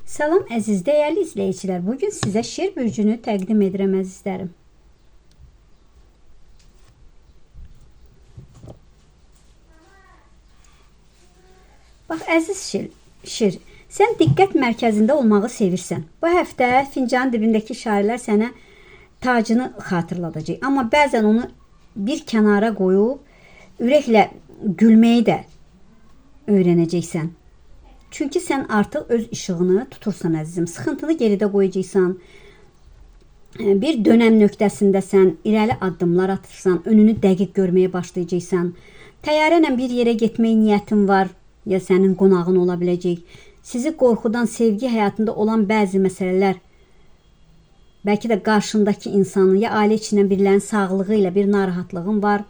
Salam əziz dəyərli izləyicilər. Bugün sizə şir bürcünü təqdim edirəm əzizlərim. Bax əziz şir, sən diqqət mərkəzində olmağı sevirsən. Bu həftə fincanın dibindəki şairlər sənə tacını xatırladacaq. Amma bəzən onu bir kənara qoyub ürəklə gülməyi də öyrənəcəksən. Çünki sən artıq öz işığını tutursan əzizim. Sıxıntını geridə qoyacaqsan. Bir dönəm nöqtəsindəsən, irəli addımlar atırsan, önünü dəqiq görməyə başlayacaqsan. Təyyarə ilə bir yerə getmək niyyətin var, ya sənin qonağın ola biləcək. Sizi qorxudan sevgi həyatında olan bəzi məsələlər, bəlkə də qarşındakı insanın ya ailə içindən birilərinin sağlığı ilə bir narahatlığın var.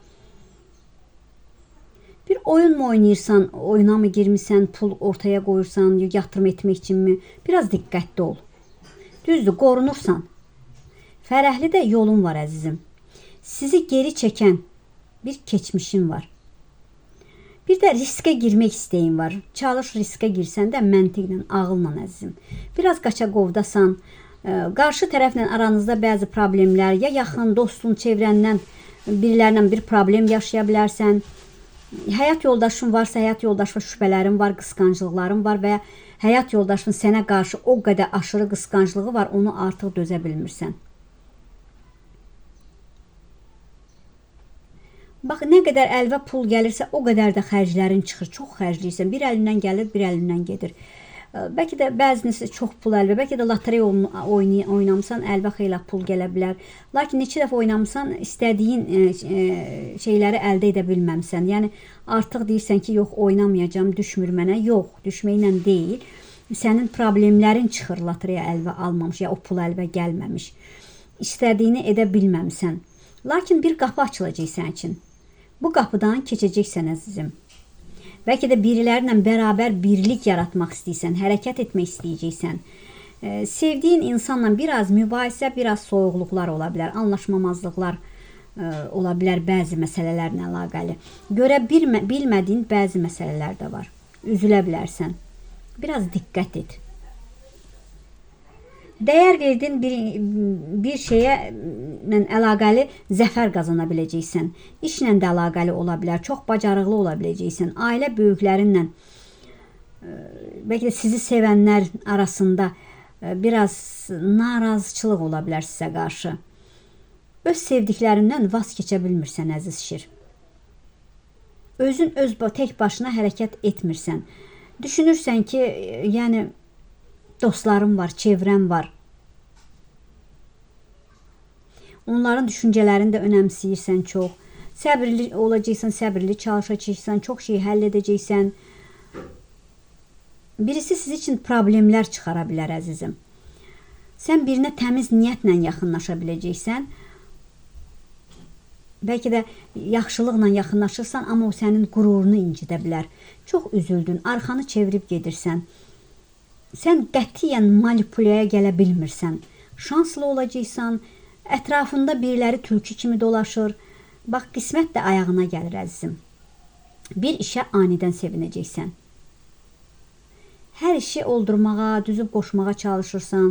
Bir oyun mu oynayırsan, oyuna mı girmişsən, pul ortaya qoyursan, yatırım etmək üçün mi? Biraz diqqətli ol. Düzdür, qorunursan. Fərəhli də yolun var əzizim. Sizi geri çəkən bir keçmişin var. Bir də riskə girmək istəyin var. Çalış riskə girsən də məntiqlə, ağılla əzizim. Biraz qaçaqovdasan, qarşı tərəflə aranızda bəzi problemlər, ya yaxın dostun, çevrəndən birilərlə bir problem yaşaya bilərsən. Həyat yoldaşın varsa, həyat yoldaşına şübhələrin var, qısqanclıqların var və həyat yoldaşının sənə qarşı o qədər aşırı qısqanclığı var, onu artıq dözə bilmirsən. Bax, nə qədər əlinə pul gəlirsə, o qədər də xərclərin çıxır, çox xərcləyirsən. Bir əlindən gəlir, bir əlindən gedir. Bəlkə də bəzisi çox pul əlbə, bəlkə də lotereya oynamısan, əlbə xeyli pul gələ bilər. Lakin neçə dəfə oynamısan, istədiyin şeyləri əldə edə bilməmsən. Yəni artıq deyirsən ki, yox oynamayacağam, düşmür mənə. Yox, düşməklə deyil. Sənin problemlərin çıxır lotereya əlbə almamış, ya o pul əlbə gəlməmiş. İstədiyini edə bilməmsən. Lakin bir qapı açılacaq sənin üçün. Bu qapıdan keçəcəksən əzizim. Bəlkə də birilərlə bərabər birlik yaratmaq istəyirsən, hərəkət etmək istəyəcəksən. Sevdiyin insanla biraz mübahisə, biraz soyuqluqlar ola bilər, anlaşmamazlıqlar ola bilər bəzi məsələlərlə əlaqəli. Görə bilmədiyin bəzi məsələlər də var. Üzülə bilərsən. Biraz diqqət et. Dəyər verdin bir şeyə əlaqəli zəfər qazana biləcəksən. İşlə də əlaqəli ola bilər, çox bacarıqlı ola biləcəksən. Ailə böyüklərinlə, bəlkə də sizi sevənlər arasında biraz narazıçılıq ola bilər sizə qarşı. Öz sevdiklərindən vaz keçə bilmirsən əziz şir. Özün tək başına hərəkət etmirsən. Düşünürsən ki, yəni dostlarım var, çevrəm var. Onların düşüncələrini də önəmsəyirsən çox. Səbirli olacaqsan, səbirli çalışacaqsan, çox şey həll edəcəksən. Birisi siz üçün problemlər çıxara bilər əzizim. Sən birinə təmiz niyyətlə yaxınlaşa biləcəksən. Bəlkə də yaxşılıqla yaxınlaşırsan, amma o sənin qürurunu incidə bilər. Çox üzüldün, arxanı çevirib gedirsən. Sən qətiyyən manipulyaya gələ bilmirsən. Şanslı olacaqsan, ətrafında biriləri tülkü kimi dolaşır. Bax, qismət də ayağına gəlir əzizim. Bir işə anidən sevinəcəksən. Hər işi oldurmağa, düzüb qoşmağa çalışırsan.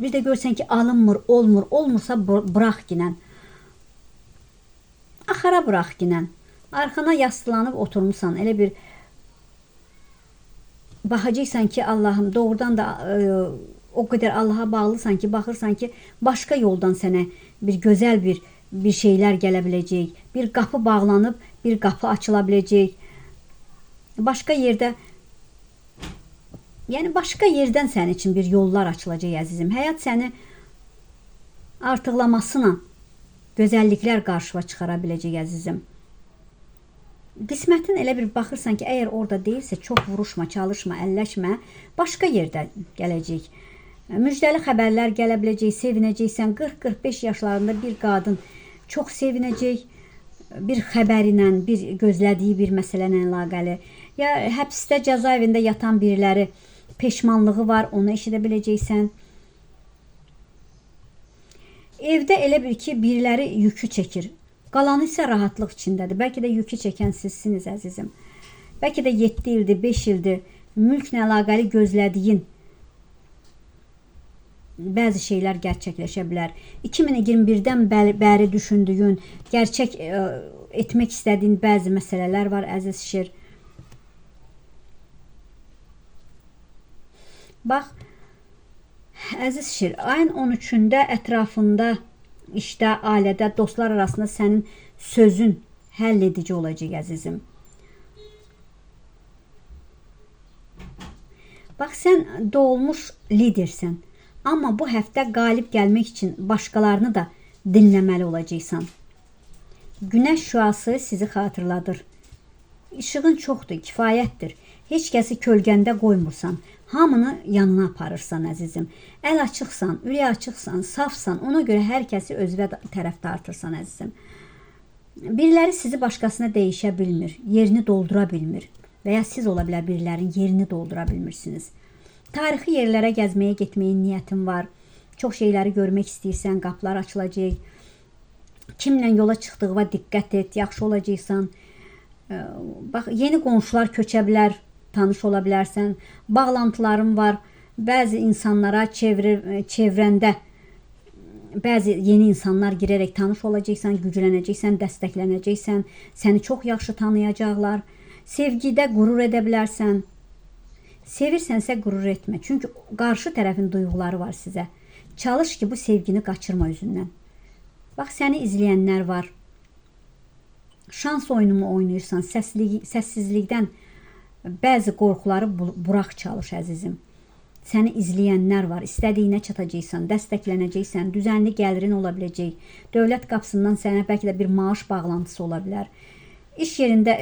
Bir də görsən ki, alınmır, olmur, olmursa bıraq ginən. Axara bıraq ginən. Arxana yaslanıb oturmuşsan, elə bir baxacaqsan ki, Allahım, doğrudan da o qədər Allaha bağlısan ki, baxırsan ki, başqa yoldan sənə bir gözəl bir şeylər gələ biləcək. Bir qapı bağlanıb, bir qapı açıla biləcək. Başqa yerdə, yəni başqa yerdən sənin üçün bir yollar açılacaq əzizim. Həyat səni artıqlamasına gözəlliklər qarşıva çıxara biləcək əzizim. Qismətin elə bir baxırsan ki, əgər orada deyilsə, çox vuruşma, çalışma, əlləşmə, başqa yerdə gələcək. Müjdəli xəbərlər gələ biləcək, sevinəcəksən. 40-45 yaşlarında bir qadın çox sevinəcək bir xəbər ilə, bir gözlədiyi bir məsələ ilə əlaqəli. Ya həbsdə, cəzaevində yatan biriləri peşmanlığı var, onu eşidə biləcəksən. Evdə elə bir ki, biriləri yükü çəkir. Qalanı isə rahatlıq içindədir. Bəlkə də yükü çəkən sizsiniz əzizim. Bəlkə də 7 ildir, 5 ildir mülklə əlaqəli gözlədiyin bəzi şeylər gerçəkləşə bilər. 2021-dən bəri düşündüyün, gerçək etmək istədiyin bəzi məsələlər var əziz şir. Bax, əziz şir, ayın 13-də ətrafında, işdə, ailədə, dostlar arasında sənin sözün həll edici olacaq əzizim. Bax, sən doğulmuş lidersən. Amma bu həftə qalib gəlmək üçün başqalarını da dinləməli olacaqsan. Günəş şüası sizi xatırladır. İşığın çoxdur, kifayətdir. Heç kəsi kölgəndə qoymursan. Hamını yanına aparırsan əzizim. Əl açıqsan, ürək açıqsan, safsan. Ona görə hər kəsi özünə tərəf dartırsan əzizim. Biriləri sizi başqasına dəyişə bilmir, yerini doldura bilmir. Və ya siz ola bilər birilərin yerini doldura bilmirsiniz. Tarixi yerlərə gəzməyə getməyin niyyətin var. Çox şeyləri görmək istəyirsən, qapılar açılacaq. Kimlə yola çıxdığına diqqət et, yaxşı olacaqsan. Bax, yeni qonşular köçə bilər, tanış ola bilərsən. Bağlantıların var. Bəzi insanlara çevrəndə bəzi yeni insanlar girərək tanış olacaqsan, güclənəcəksən, dəstəklənəcəksən. Səni çox yaxşı tanıyacaqlar. Sevgidə qürur edə bilərsən. Sevirsənsə qürur etmə. Çünki qarşı tərəfin duyğuları var sizə. Çalış ki, bu sevgini qaçırma üzündən. Bax, səni izləyənlər var. Şans oyunumu oynayırsan, səssizlikdən bəzi qorxuları buraq çalış əzizim. Səni izləyənlər var. İstədiyinə çatacaqsan, dəstəklənəcəksən, düzənli gəlirin ola biləcək. Dövlət qapısından sənə bəlkə də bir maaş bağlantısı ola bilər. İş yerində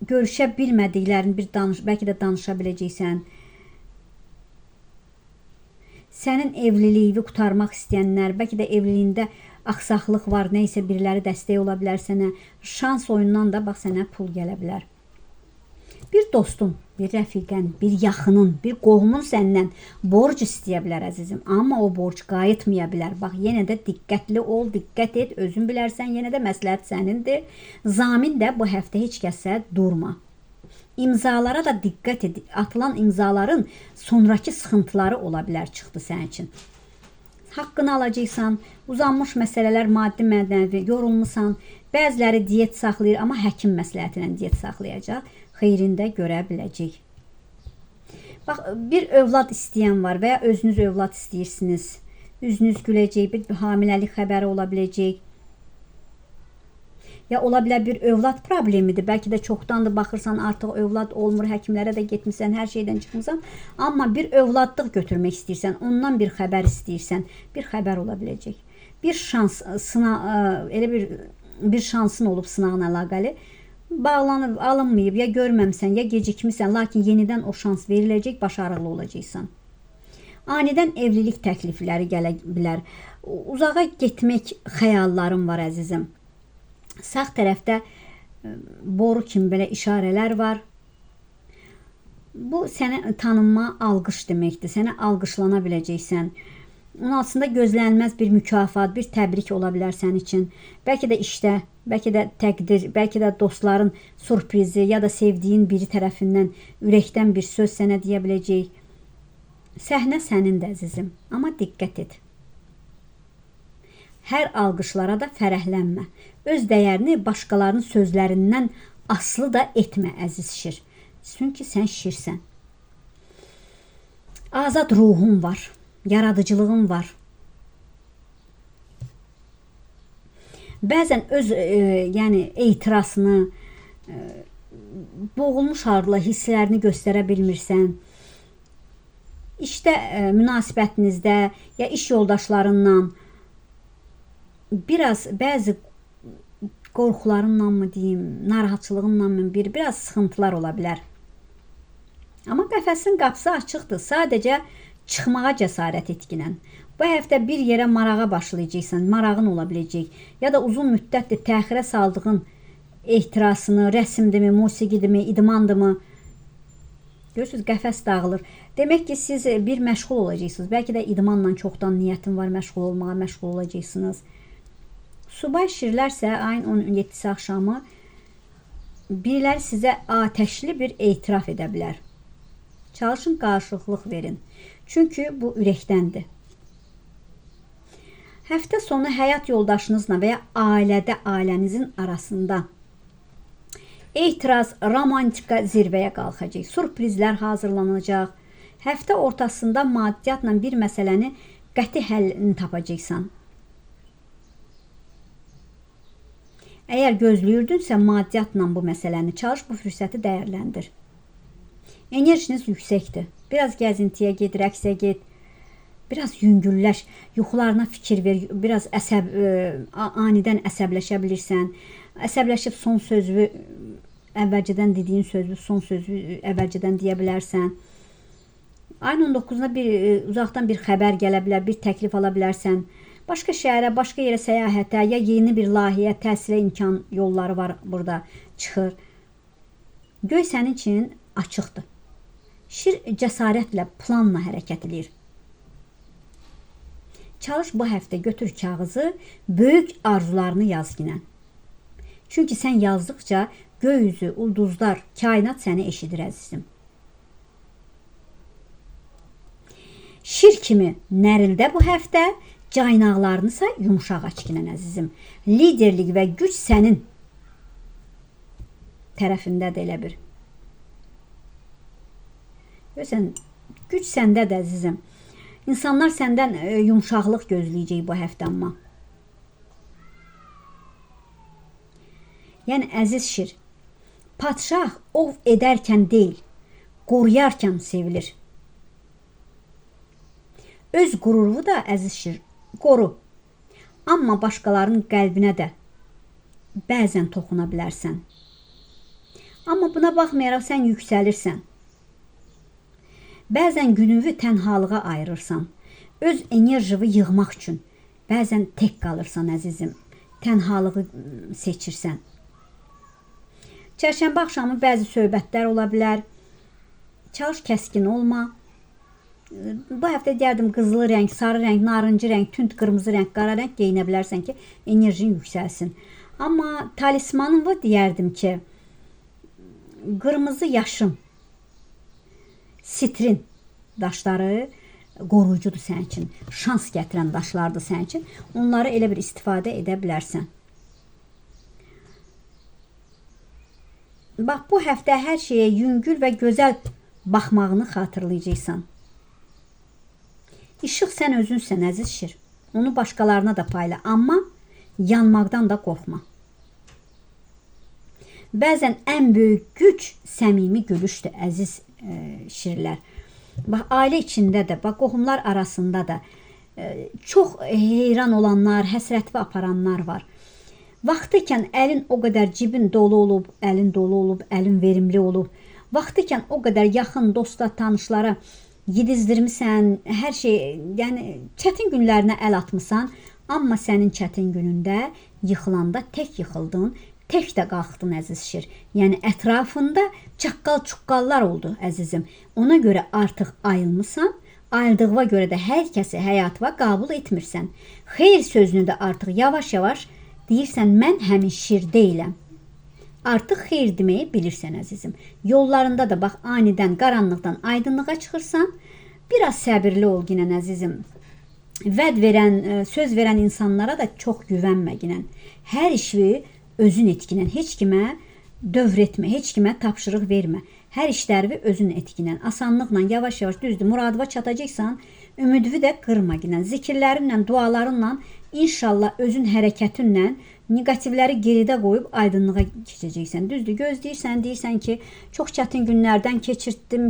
görüşə bilmədiklərini bəlkə də danışa biləcəksən. Sənin evliliyini qurtarmaq istəyənlər, bəlkə də evliliyində axsaqlıq var, neysə biriləri dəstək ola bilər sənə. Şans oyundan da bax sənə pul gələ bilər. Bir dostun, bir rəfiqən, bir yaxının, bir qohumun səndən borc istəyə bilər əzizim. Amma o borc qayıtmaya bilər. Bax, yenə də diqqətli ol, diqqət et, özün bilərsən, yenə də məsləhət sənindir. Zamin də bu həftə heç kəsə durma. İmzalara da diqqət et. Atılan imzaların sonraki sıxıntıları ola bilər çıxdı sənin üçün. Haqqını alacaqsan, uzanmış məsələlər, maddi mənəvi, yorulmusan. Bəziləri diyet saxlayır, amma həkim məsləhətinə diyet saxlayacaq. Xeyrində görə biləcək. Bax, bir övlad istəyən var və ya özünüz övlad istəyirsiniz. Üzünüz güləcək, bir hamiləlik xəbəri ola biləcək. Ya ola bilər bir övlad problemidir. Bəlkə də çoxdandır baxırsan, artıq övlad olmur, həkimlərə də getmirsən, hər şeydən çıxmısan. Amma bir övladlıq götürmək istəyirsən, ondan bir xəbər istəyirsən, bir xəbər ola biləcək. Bir şans, elə bir şansın olub sınaqla əlaqəli. Bağlanıb, alınmayıb, ya görməmsən, ya gecikmirsən, lakin yenidən o şans veriləcək, başarılı olacaqsan. Anidən evlilik təklifləri gələ bilər. Uzağa getmək xəyallarım var əzizim. Sağ tərəfdə boru kimi belə işarələr var. Bu sənə tanınma, alqış deməkdir. Sənə alqışlana biləcəksən. Onun altında gözlənilməz bir mükafat, bir təbrik ola bilər sənin üçün. Bəlkə də işdə, bəlkə də təqdir, bəlkə də dostların sürprizi ya da sevdiyin biri tərəfindən ürəkdən bir söz sənə deyə biləcək. Səhnə sənindir əzizim, amma diqqət et. Hər alqışlara da fərəhlənmə. Öz dəyərini başqalarının sözlərindən asılı da etmə əziz şir. Çünki sən şirsən. Azad ruhun var. Yaradıcılığın var. Bəzən öz etirazını, boğulmuş halda hisslərini göstərə bilmirsən. İşdə, münasibətinizdə ya iş yoldaşlarından bəzi qorxularınla mı deyim, narahatçılığınla mı biraz sıxıntılar ola bilər. Amma qəfəsin qapısı açıqdır. Sadəcə çıxmağa cəsarət etginən. Bu həftə bir yerə marağa başlayacaqsan, marağın ola biləcək. Ya da uzun müddətdir təxirə saldığın ehtirasını, rəsmdirmi, musiqidirmi, idmandırmı? Görürsünüz, qəfəs dağılır. Demək ki, siz bir məşğul olacaqsınız. Bəlkə də idmanla çoxdan niyyətin var, məşğul olmağa, məşğul olacaqsınız. Subay şirlərsə ayın 17-si axşamı biriləri sizə atəşli bir etiraf edə bilər. Çalışın, qarşılıq verin. Çünki bu ürəkdəndir. Həftə sonu həyat yoldaşınızla və ya ailənizin arasında etiraz, romantika zirvəyə qalxacaq. Sürprizlər hazırlanacaq. Həftə ortasında maddiyyatla bir məsələni qəti həllini tapacaqsan. Əgər gözləyirdinsə maddiyyatla bu məsələni çalış, bu fürsəti dəyərləndir. Enerjiniz yüksəkdir. Biraz gəzintiyə get, rəqsə get. Biraz yüngülləş, yuxularına fikir ver, biraz anidən əsəbləşə bilirsən. Əsəbləşib son sözü, əvvəlcədən dediyin sözü, son sözü əvvəlcədən deyə bilərsən. Ayın 19-da uzaqdan bir xəbər gələ bilər, bir təklif ala bilərsən. Başqa şəhərə, başqa yerə səyahətə, ya yeni bir layihəyə, təhsilə imkan yolları var burada, çıxır. Göy sənin üçün açıqdır. Şir cəsarətlə, planla hərəkət edir. Çalış bu həftə, götür kağızı, böyük arzularını yaz ginən. Çünki sən yazdıqca göy üzü, ulduzlar, kainat səni eşidir əzizim. Şir kimi nərildə bu həftə, caynaqlarınısa yumuşaq aç ginən əzizim. Liderlik və güc sənin tərəfindədir elə bir. Görsən, güc səndədir əzizim. İnsanlar səndən yumuşaqlıq gözləyəcək bu həftə amma. Yəni, əziz şir, padşah ov edərkən deyil, qoruyarkən sevilir. Öz qüruru da, əziz şir, qoru. Amma başqalarının qəlbinə də bəzən toxuna bilərsən. Amma buna baxmayaraq sən yüksəlirsən. Bəzən gününü tənhalığa ayırırsan. Öz enerjini yığmaq üçün. Bəzən tək qalırsan əzizim. Tənhalığı seçirsən. Çərşənbə axşamı bəzi söhbətlər ola bilər. Çalış kəskin olma. Bu həftə deyərdim qızılı rəng, sarı rəng, narıncı rəng, tünd qırmızı rəng, qara rəng geyinə bilərsən ki, enerjin yüksəlsin. Amma talismanımı deyərdim ki, qırmızı yaşım, sitrin daşları qoruyucudur sənin üçün. Şans gətirən daşlardır sənin üçün. Onları elə bir istifadə edə bilərsən. Bax, bu həftə hər şeyə yüngül və gözəl baxmağını xatırlayacaqsan. İşıq sən özünsən, əziz şir. Onu başqalarına da payla. Amma yanmaqdan da qorxma. Bəzən ən böyük güc səmimi gülüşdür, əziz şirlər. Bax, ailə içində də, bax, qohumlar arasında da çox heyran olanlar, həsrətli aparanlar var. Vaxtıkən əlin o qədər cibin dolu olub, əlin verimli olub. Vaxtıkən o qədər yaxın dosta, tanışlara yedizdirmisən, hər şey, yəni çətin günlərinə əl atmısan, amma sənin çətin günündə yıxılanda tək yıxıldın, tək də qalxdın əziz şir. Yəni ətrafında çaqqal-çuqqallar oldu əzizim. Ona görə artıq ayılmısan, ayıldığına görə də hər kəsi həyatıva qəbul etmirsən. Xeyr sözünü də artıq yavaş-yavaş deyirsən, mən həmin şir deyiləm. Artıq xeyr deməyi bilirsən əzizim. Yollarında da bax, anidən qaranlıqdan aydınlığa çıxırsan, biraz səbirli ol ginən əzizim. Vəd verən, söz verən insanlara da çox güvənmə ginən. Hər işi özün etkinən, heç kimə dövr etmə, heç kimə tapşırıq vermə. Hər işlərini özün etkinən, asanlıqla, yavaş-yavaş düzdür, muradıva çatacaqsan, ümidvi də qırma ginən. Zikirlərinlə, dualarınla, inşallah özün hərəkətinlə negativləri geridə qoyub aydınlığa keçəcəksən. Düzdür, gözləyirsən, deyirsən ki, çox çətin günlərdən keçdim.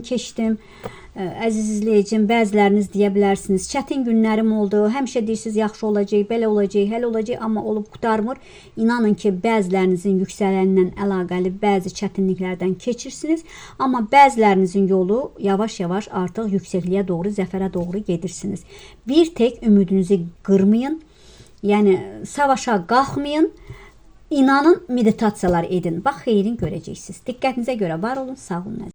Əziz izləyicim, bəziləriniz deyə bilərsiniz, çətin günlərim oldu, həmişə deyirsiniz, yaxşı olacaq, belə olacaq, həll olacaq, amma olub qutarmır. İnanın ki, bəzilərinizin yüksələnlə əlaqəli bəzi çətinliklərdən keçirsiniz, amma bəzilərinizin yolu yavaş-yavaş artıq yüksəkliyə doğru, zəfərə doğru gedirsiniz. Bir tək ümidinizi qırmayın, yəni savaşa qalxmayın, inanın, meditasiyalar edin. Bax, xeyrin görəcəksiniz. Diqqətinizə görə var olun, sağ olun.